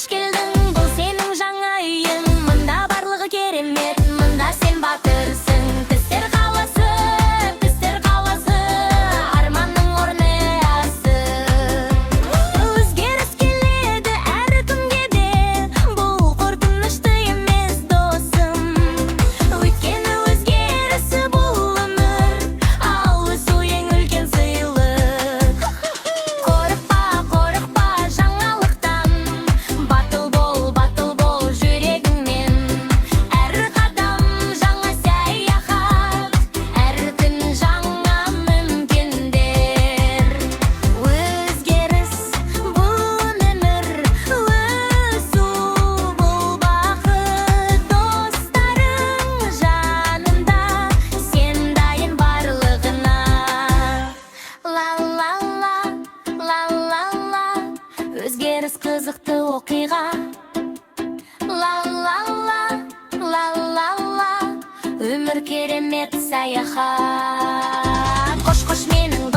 қош келдің, бұл сенің жаңа үйің. Мында барлығы керемет, мында сен батырсың. Тістер қаласы, арманның орны асы. Өзгеріс келеді әр күнге де, бұл қорқынышты емес досым. Өйткені өзгерісі бұл өмір, ал өсу ең үлкен сыйлық. Қорықпа жаңалықтан, батыл бол жүрегіңмен. Әр қадам жаңа саяхат, әр күн жаңа мүмкіндер. Өзгеріс бұл өмір, өсу бұл бақыт. Достарың жанында, сен дайын барлығына. Ла-ла-ла, өзгеріс қызықты оқиға. Ла-ла-ла, өмір керемет саяхат. Қош менің